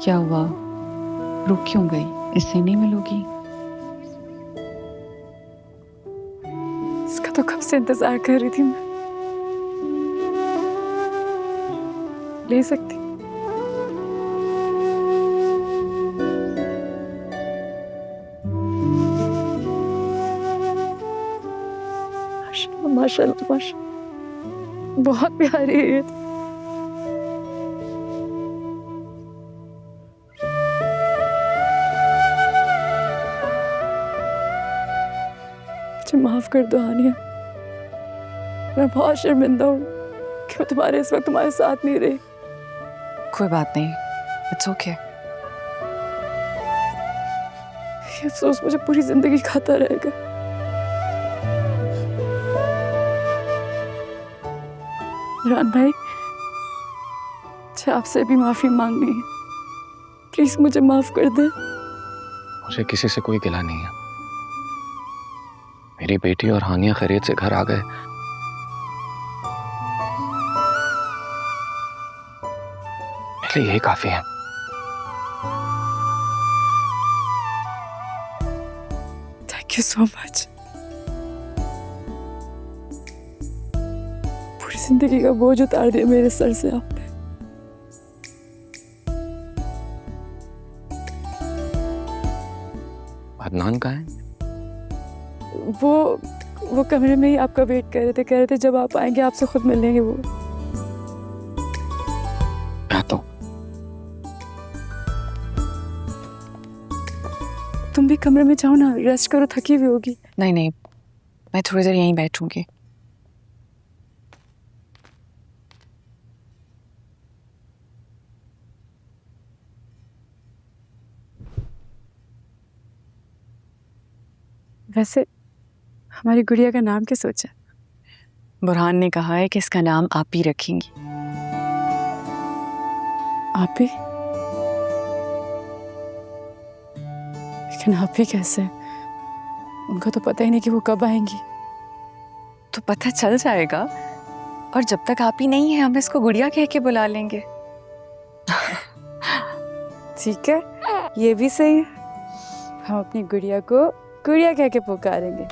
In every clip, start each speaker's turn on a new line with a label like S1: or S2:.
S1: क्या हुआ? रुक क्यों गई? इससे नहीं मिलोगी?
S2: इसका तो कब से इंतजार कर रही थी मैं। ले सकती। माशाल्लाह माशाल्लाह माशाल्लाह, बहुत प्यारी है ये तो। मुझे माफ कर दो हानिया, मैं बहुत शर्मिंदा हूँ कि मैं तुम्हारे इस वक्त तुम्हारे साथ नहीं रही।
S3: कोई बात नहीं, इट्स ओके।
S2: ये अफसोस मुझे पूरी जिंदगी खाता रहेगा। रान भाई, मुझे आपसे भी माफी मांगनी है, प्लीज मुझे माफ कर दे।
S4: मुझे किसी से कोई गिला नहीं है। मेरी बेटी और हानिया खैरियत से घर आ गए, मेरे लिए यही काफी है।
S2: Thank you so much. पूरी जिंदगी का बोझ उतार दिया मेरे सर से आपने।
S4: अदनान कहाँ है?
S2: वो कमरे में ही आपका वेट कर रहे थे, कह रहे थे जब आप आएंगे आपसे खुद मिल लेंगे वो।
S4: आता हूं।
S2: तुम भी कमरे में जाओ ना, रेस्ट करो, थकी हुई होगी।
S3: नहीं नहीं, मैं थोड़ी देर यहीं बैठूंगी।
S2: वैसे हमारी गुड़िया का नाम क्या सोचा?
S3: बुरहान ने कहा है कि इसका नाम आप ही रखेंगी।
S2: आप ही? लेकिन आप ही कैसे? उनको तो पता ही नहीं कि वो कब आएंगी।
S3: तो पता चल जाएगा, और जब तक आप ही नहीं है हम इसको गुड़िया कह के बुला लेंगे।
S2: ठीक है, ये भी सही है। हम अपनी गुड़िया को गुड़िया कह के पुकारेंगे।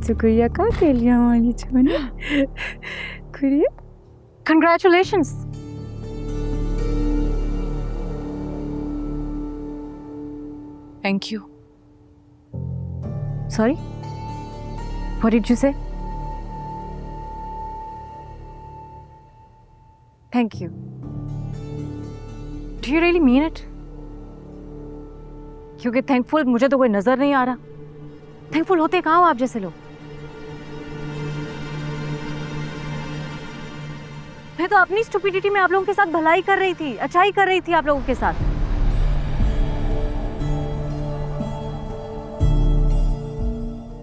S2: तो गुड़िया का के लिए हमारी छोनी गुड़िया।
S3: Congratulations. Thank you.
S5: Sorry? What did you say? Thank you. Do you really mean it? क्योंकि थैंकफुल मुझे तो कोई नजर नहीं आ रहा। थैंकफुल होते कहाँ हो आप जैसे लोग? मैं तो अपनी स्टुपिडिटी में आप लोगों के साथ भलाई कर रही थी, अच्छाई कर रही थी आप लोगों के साथ।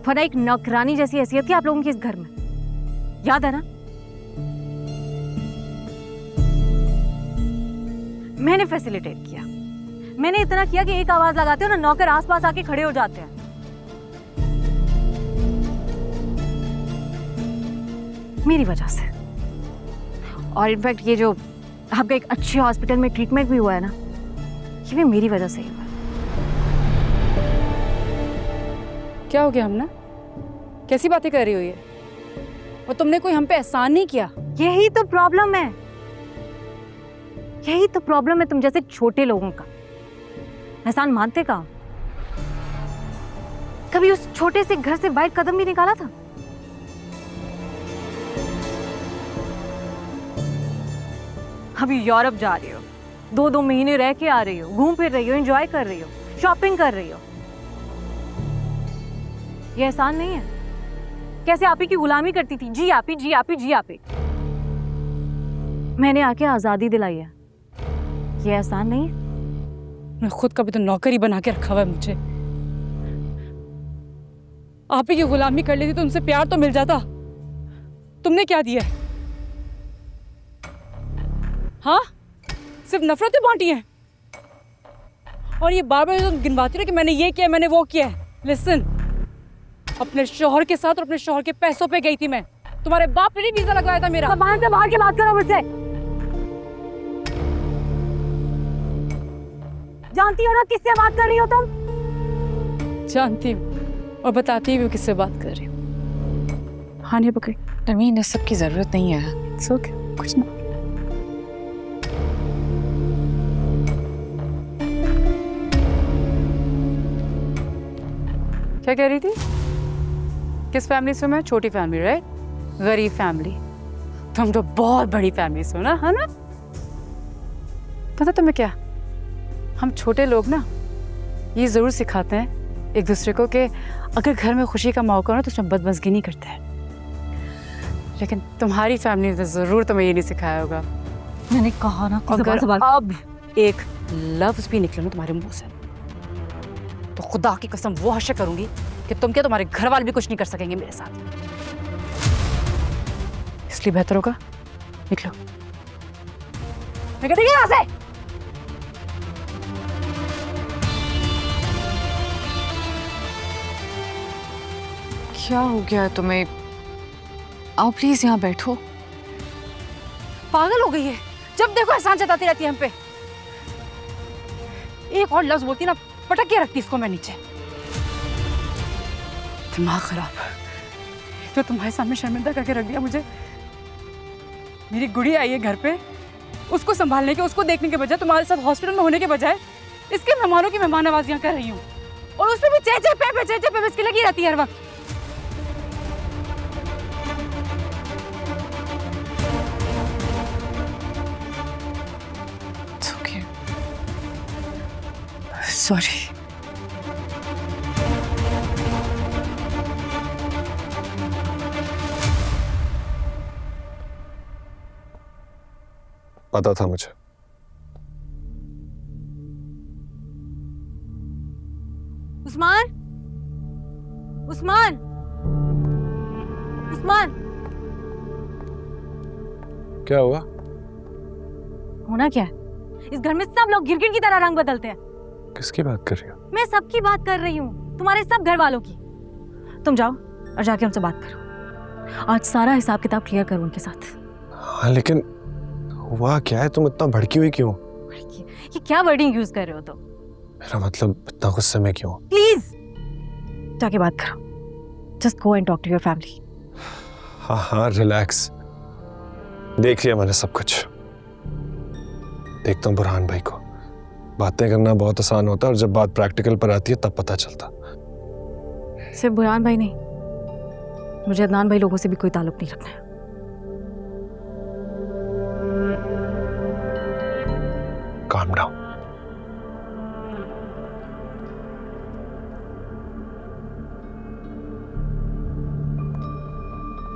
S5: वरना एक नौकरानी जैसी हैसियत थी आप लोगों की इस घर में, याद है ना? मैंने फैसिलिटेट किया, मैंने इतना किया कि एक आवाज लगाते हो ना नौकर आसपास आके खड़े हो जाते हैं। मेरी वजह से। और इनफैक्ट ये जो आपका एक अच्छे हॉस्पिटल में ट्रीटमेंट भी हुआ है ना, ये भी मेरी वजह से ही हुआ।
S2: क्या हो गया हमना? कैसी बातें कर रही हो ये? और तुमने कोई हम पे एहसान नहीं किया।
S5: यही तो प्रॉब्लम है, यही तो प्रॉब्लम है तुम जैसे छोटे लोगों का। एहसान मानते कहाँ? कभी उस छोटे से घर से बाहर कदम भी निकाला था? अभी यूरोप जा रही हो, 2-2 महीने रह के आ रही हो, घूम फिर रही हो, एंजॉय कर रही हो, शॉपिंग कर रही हो। ये एहसान नहीं है? कैसे आप ही की गुलामी करती थी, जी आप ही, जी आप ही, जी आप ही। मैंने आके आजादी दिलाई है, ये एहसान नहीं है?
S2: मैं खुद का भी तो नौकरी बना के रखा हुआ है मुझे। आप ही की गुलामी कर लेती तो उनसे प्यार तो मिल जाता। तुमने क्या दिया? हाँ, सिर्फ नफरतें बांटी हैं। और ये बार बार तुम गिनवाती रहो कि मैंने ये किया, मैंने वो किया है। लिसन, अपने शौहर के साथ और अपने शौहर के पैसों पे गई थी मैं। तुम्हारे बाप ने नहीं वीजा लगवाया था मेरा।
S5: बाहर से बाहर की बात करो मुझसे। जानती हो ना किससे बात कर रही हो तुम?
S2: जानती हूँ और बताती भी हूँ किससे बात कर रही हूँ। हानिया पकड़ी।
S3: नवीन, इस सब की जरूरत नहीं है।
S2: सो कुछ ना। क्या कह रही थी? किस फैमिली से? मैं छोटी फैमिली, राइट? गरीब फैमिली। तुम तो बहुत बड़ी फैमिली से हो ना, है ना? पता तुम्हें क्या, हम छोटे लोग ना ये जरूर सिखाते हैं एक दूसरे को कि अगर घर में खुशी का मौका हो ना तो उसमें बदमज़गी नहीं करते हैं। लेकिन तुम्हारी फैमिली ने जरूर तुम्हें ये नहीं सिखाया होगा।
S5: मैंने कहा ना
S2: अगर अब एक लफ्ज भी निकले ना तुम्हारे मुंह से तो खुदा की कसम वो हश्र करूंगी कि तुम क्या तुम्हारे घर वाले भी कुछ नहीं कर सकेंगे मेरे साथ। इसलिए बेहतर होगा निकलो। मैं कहती हूँ यहाँ से।
S3: क्या हो गया तुम्हें? आओ प्लीज यहाँ बैठो।
S2: पागल हो गई है, जब देखो एहसान जताती रहती है हम पे। एक और लफ्ज बोलती ना पटक के रखती इसको मैं नीचे। दिमाग खराब। तो तुम्हारे सामने शर्मिंदा करके रख दिया मुझे। मेरी गुड़िया आई है घर पे, उसको संभालने के, उसको देखने के बजाय, तुम्हारे साथ हॉस्पिटल में होने के बजाय इसके मेहमानों की मेहमान नवाजियां कर रही हूँ। और उसमें भी चेचे पे इसकी लगी रहती है हर वक्त।
S3: सॉरी।
S6: पता था मुझे।
S5: उस्मान, उस्मान, उस्मान।
S6: क्या हुआ?
S5: होना क्या है? इस घर में सब लोग गिरगिट की तरह रंग बदलते हैं।
S6: किसकी बात कर रही हो?
S5: मैं सबकी बात कर रही हूँ, तुम्हारे सब घर वालों की। तुम जाओ और जाके उनसे बात करो। आज सारा हिसाब किताब क्लियर करो उनके साथ।
S6: हाँ लेकिन हुआ क्या है? तुम इतना भड़की हुई क्यों?
S5: ये क्या वर्डिंग यूज कर रहे हो तुम?
S6: मेरा मतलब इतना गुस्से में क्यों?
S5: प्लीज जाके बात करो। Just go and talk to your family.
S6: हाँ हाँ रिलैक्स। देख लिया मैंने सब कुछ। देखता हूँ बुरहान भाई को। बातें करना बहुत आसान होता है और जब बात प्रैक्टिकल पर आती है तब पता चलता।
S5: सिर्फ बुरहान भाई नहीं, मुझे अदनान भाई लोगों से भी कोई ताल्लुक नहीं रखना है।
S6: Calm down.